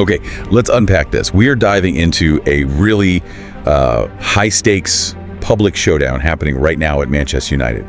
Okay, let's unpack this. We are diving into a really high-stakes public showdown happening right now at Manchester United.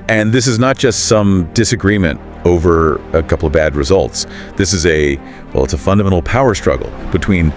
And this is not just some disagreement over a couple of bad results. This is it's a fundamental power struggle between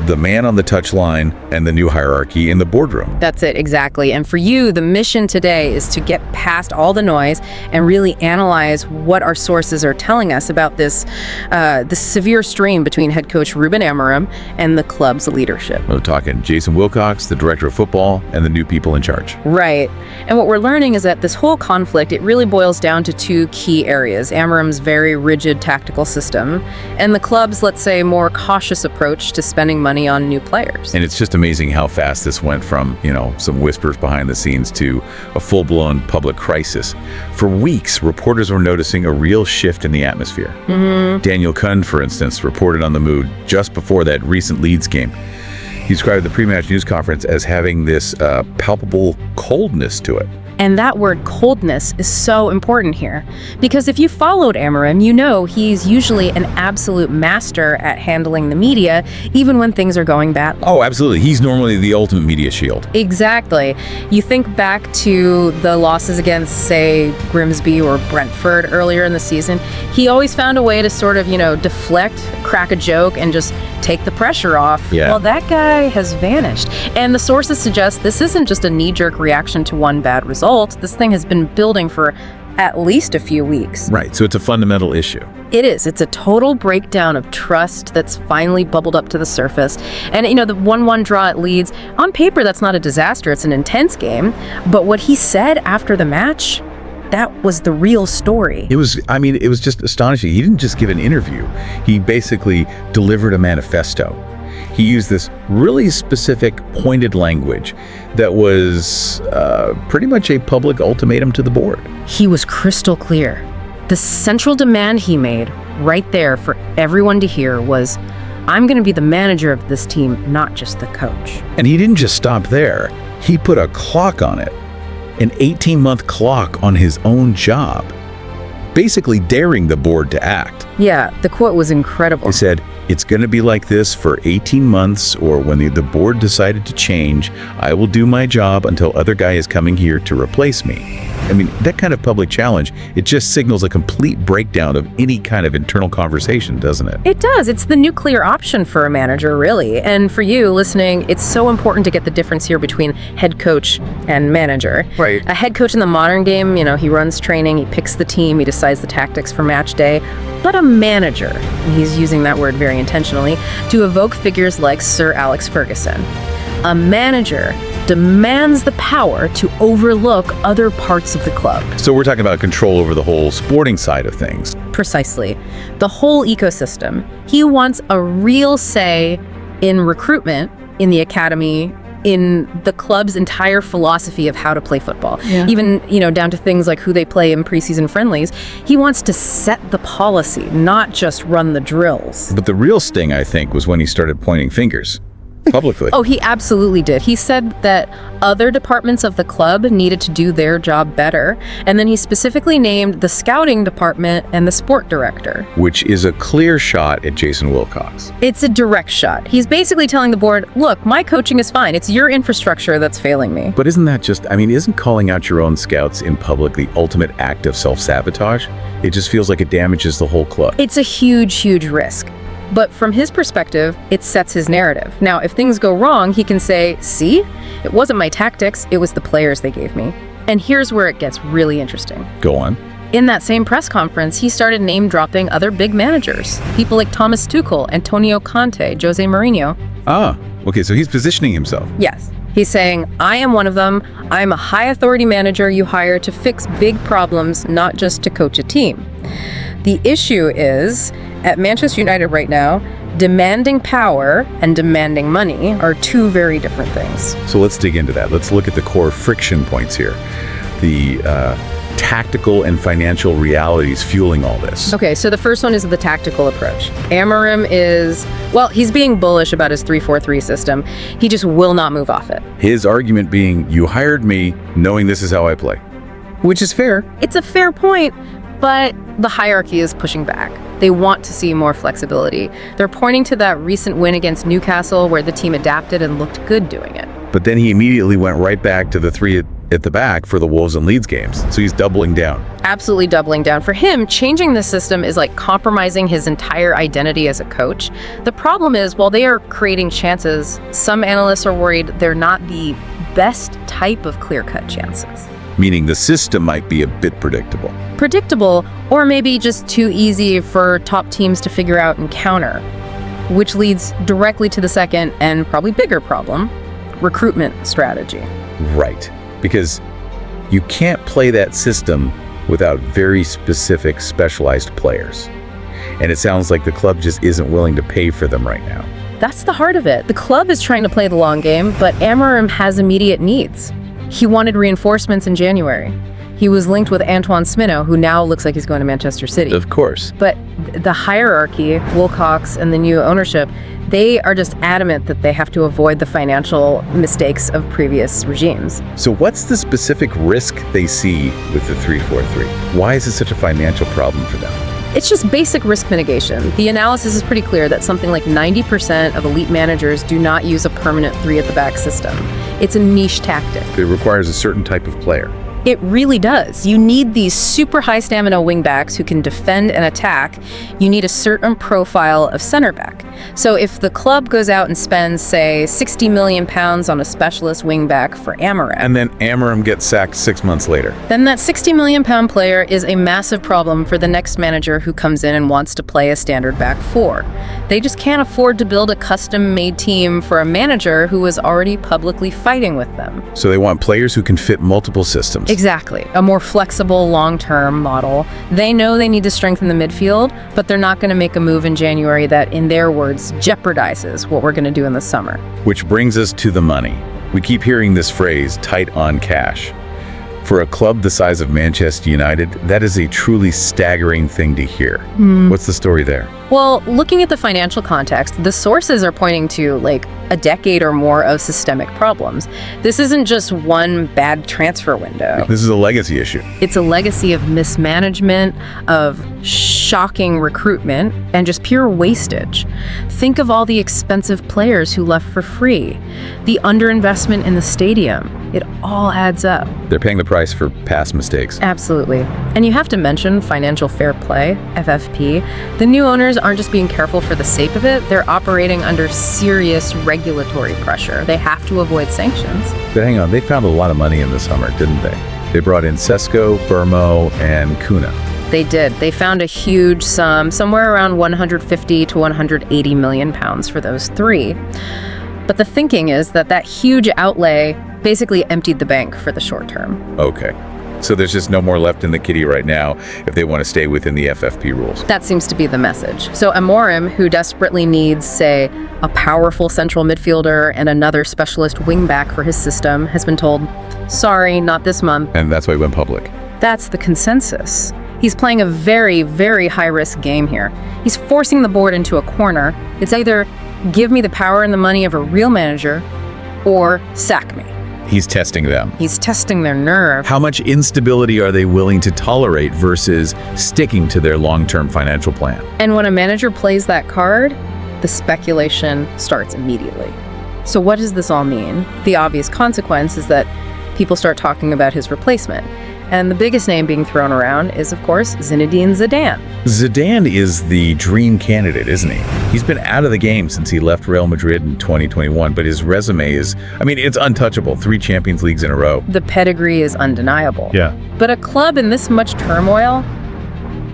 the man on the touchline and the new hierarchy in the boardroom. That's it, exactly. And for you, the mission today is to get past all the noise and really analyze what our sources are telling us about this severe strain between head coach Ruben Amorim and the club's leadership. We're talking Jason Wilcox, the director of football, and the new people in charge. Right. And what we're learning is that this whole conflict, it really boils down to two key areas: Amorim's very rigid tactical system and the club's, let's say, more cautious approach to spending money on new players. And it's just amazing how fast this went from, some whispers behind the scenes to a full-blown public crisis. For weeks, reporters were noticing a real shift in the atmosphere. Daniel Kuhn, for instance, reported on the mood just before that recent Leeds game. He described the pre-match news conference as having this palpable coldness to it. And that word coldness is so important here, because if you followed Amorim, you know he's usually an absolute master at handling the media, even when things are going bad. Oh, absolutely. He's normally the ultimate media shield. Exactly. You think back to the losses against, say, Grimsby or Brentford earlier in the season, he always found a way to sort of, deflect, crack a joke, and just take the pressure off. Yeah. Well, that guy has vanished. And the sources suggest this isn't just a knee-jerk reaction to one bad result. This thing has been building for at least a few weeks. Right, so it's a fundamental issue. It is. It's a total breakdown of trust that's finally bubbled up to the surface. And, the 1-1 draw at Leeds, on paper, that's not a disaster. It's an intense game. But what he said after the match, that was the real story. It was just astonishing. He didn't just give an interview. He basically delivered a manifesto. He used this really specific, pointed language that was pretty much a public ultimatum to the board. He was crystal clear. The central demand he made right there for everyone to hear was, I'm going to be the manager of this team, not just the coach. And he didn't just stop there. He put a clock on it, an 18-month clock on his own job, basically daring the board to act. Yeah, the quote was incredible. He said, it's going to be like this for 18 months, or when the board decided to change, I will do my job until other guy is coming here to replace me. That kind of public challenge, it just signals a complete breakdown of any kind of internal conversation, doesn't it? It does. It's the nuclear option for a manager, really. And for you listening, it's so important to get the difference here between head coach and manager. Right. A head coach in the modern game, he runs training, he picks the team, he decides the tactics for match day. But a manager, and he's using that word very intentionally, to evoke figures like Sir Alex Ferguson. A manager demands the power to overlook other parts of the club. So we're talking about control over the whole sporting side of things. Precisely. The whole ecosystem. He wants a real say in recruitment, in the academy, in the club's entire philosophy of how to play football. Yeah. Even, down to things like who they play in preseason friendlies. He wants to set the policy, not just run the drills. But the real sting, I think, was when he started pointing fingers. Publicly. Oh, he absolutely did. He said that other departments of the club needed to do their job better, and then he specifically named the scouting department and the sport director. Which is a clear shot at Jason Wilcox. It's a direct shot. He's basically telling the board, look, my coaching is fine. It's your infrastructure that's failing me. But isn't that just, isn't calling out your own scouts in public the ultimate act of self-sabotage? It just feels like it damages the whole club. It's a huge, huge risk. But from his perspective, it sets his narrative. Now, if things go wrong, he can say, see, it wasn't my tactics, it was the players they gave me. And here's where it gets really interesting. Go on. In that same press conference, he started name-dropping other big managers. People like Thomas Tuchel, Antonio Conte, Jose Mourinho. Ah, okay, so he's positioning himself. Yes. He's saying, I am one of them. I'm a high-authority manager you hire to fix big problems, not just to coach a team. The issue is, at Manchester United right now, demanding power and demanding money are two very different things. So let's dig into that. Let's look at the core friction points here. The tactical and financial realities fueling all this. Okay, so the first one is the tactical approach. Amorim is, he's being bullish about his 3-4-3 system. He just will not move off it. His argument being, you hired me knowing this is how I play. Which is fair. It's a fair point, but the hierarchy is pushing back. They want to see more flexibility. They're pointing to that recent win against Newcastle where the team adapted and looked good doing it. But then he immediately went right back to the three at the back for the Wolves and Leeds games. So he's doubling down. Absolutely doubling down. For him, changing the system is like compromising his entire identity as a coach. The problem is, while they are creating chances, some analysts are worried they're not the best type of clear-cut chances. Meaning the system might be a bit predictable. Predictable, or maybe just too easy for top teams to figure out and counter, which leads directly to the second and probably bigger problem, recruitment strategy. Right. Because you can't play that system without very specific, specialized players. And it sounds like the club just isn't willing to pay for them right now. That's the heart of it. The club is trying to play the long game, but Amorim has immediate needs. He wanted reinforcements in January. He was linked with Antoine Smino, who now looks like he's going to Manchester City. Of course. But the hierarchy, Wilcox and the new ownership, they are just adamant that they have to avoid the financial mistakes of previous regimes. So what's the specific risk they see with the 3-4-3? Why is it such a financial problem for them? It's just basic risk mitigation. The analysis is pretty clear that something like 90% of elite managers do not use a permanent three-at-the-back system. It's a niche tactic. It requires a certain type of player. It really does. You need these super high stamina wingbacks who can defend and attack. You need a certain profile of center back. So if the club goes out and spends, say, £60 million on a specialist wingback for Amorim, And then Amorim gets sacked 6 months later. then that £60 million player is a massive problem for the next manager who comes in and wants to play a standard back four. They just can't afford to build a custom-made team for a manager who is already publicly fighting with them. So they want players who can fit multiple systems. Exactly. A more flexible, long-term model. They know they need to strengthen the midfield, but they're not going to make a move in January that, in their words, jeopardizes what we're going to do in the summer. Which brings us to the money. We keep hearing this phrase, tight on cash. For a club the size of Manchester United, that is a truly staggering thing to hear. What's the story there? Well, looking at the financial context, the sources are pointing to like a decade or more of systemic problems. This isn't just one bad transfer window. This is a legacy issue. It's a legacy of mismanagement, of shocking recruitment, and just pure wastage. Think of all the expensive players who left for free, the underinvestment in the stadium. It all adds up. They're paying the price for past mistakes. Absolutely. And you have to mention financial fair play, FFP. The new owners aren't just being careful for the sake of it, they're operating under serious regulatory pressure. They have to avoid sanctions. But hang on, they found a lot of money in the summer, didn't they? They brought in Sesko, Burmo, and Kuna. They did. They found a huge sum, somewhere around 150 to 180 million pounds for those three. But the thinking is that that huge outlay basically emptied the bank for the short term. Okay. So there's just no more left in the kitty right now if they want to stay within the FFP rules. That seems to be the message. So Amorim, who desperately needs, say, a powerful central midfielder and another specialist wingback for his system, has been told, sorry, not this month. And that's why he went public. That's the consensus. He's playing a very, very high-risk game here. He's forcing the board into a corner. It's either give me the power and the money of a real manager or sack me. He's testing them. He's testing their nerve. How much instability are they willing to tolerate versus sticking to their long-term financial plan? And when a manager plays that card, the speculation starts immediately. So what does this all mean? The obvious consequence is that people start talking about his replacement. And the biggest name being thrown around is, of course, Zinedine Zidane. Zidane is the dream candidate, isn't he? He's been out of the game since he left Real Madrid in 2021, but his resume is, it's untouchable. 3 Champions Leagues in a row. The pedigree is undeniable. Yeah. But a club in this much turmoil,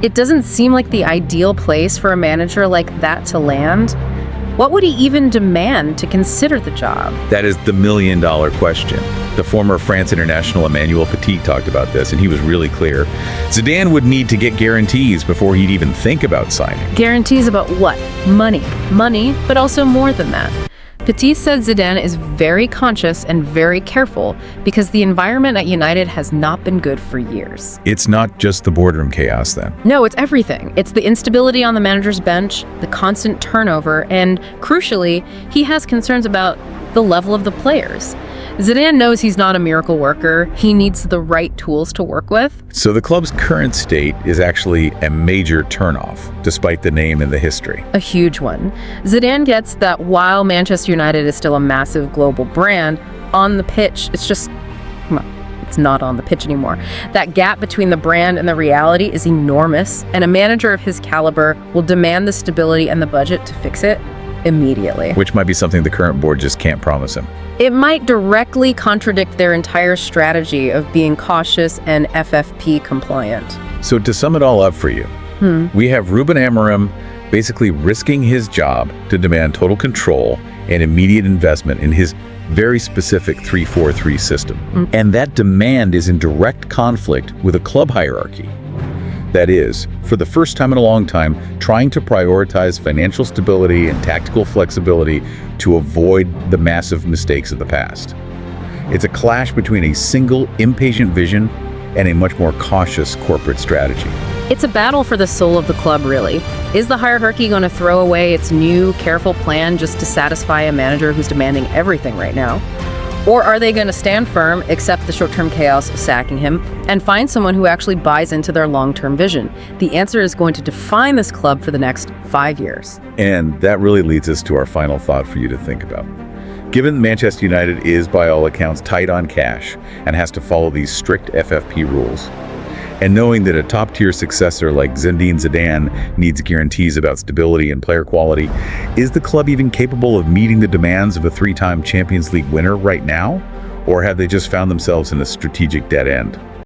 it doesn't seem like the ideal place for a manager like that to land. What would he even demand to consider the job? That is the million-dollar question. The former France international Emmanuel Petit talked about this, and he was really clear. Zidane would need to get guarantees before he'd even think about signing. Guarantees about what? Money. Money, but also more than that. Petit said Zidane is very conscious and very careful because the environment at United has not been good for years. It's not just the boardroom chaos, then. No, it's everything. It's the instability on the manager's bench, the constant turnover, and crucially, he has concerns about the level of the players. Zidane knows he's not a miracle worker. He needs the right tools to work with. So the club's current state is actually a major turnoff, despite the name and the history. A huge one. Zidane gets that while Manchester United is still a massive global brand, on the pitch, it's not on the pitch anymore. That gap between the brand and the reality is enormous, and a manager of his caliber will demand the stability and the budget to fix it immediately. Which might be something the current board just can't promise him. It might directly contradict their entire strategy of being cautious and FFP compliant. So to sum it all up for you, we have Ruben Amorim basically risking his job to demand total control and immediate investment in his very specific 3-4-3 system. And that demand is in direct conflict with a club hierarchy that is, for the first time in a long time, trying to prioritize financial stability and tactical flexibility to avoid the massive mistakes of the past. It's a clash between a single, impatient vision and a much more cautious corporate strategy. It's a battle for the soul of the club, really. Is the hierarchy going to throw away its new, careful plan just to satisfy a manager who's demanding everything right now? Or are they going to stand firm, accept the short-term chaos of sacking him, and find someone who actually buys into their long-term vision? The answer is going to define this club for the next 5 years. And that really leads us to our final thought for you to think about. Given Manchester United is, by all accounts, tight on cash and has to follow these strict FFP rules, and knowing that a top-tier successor like Zinedine Zidane needs guarantees about stability and player quality, is the club even capable of meeting the demands of a 3-time Champions League winner right now? Or have they just found themselves in a strategic dead end?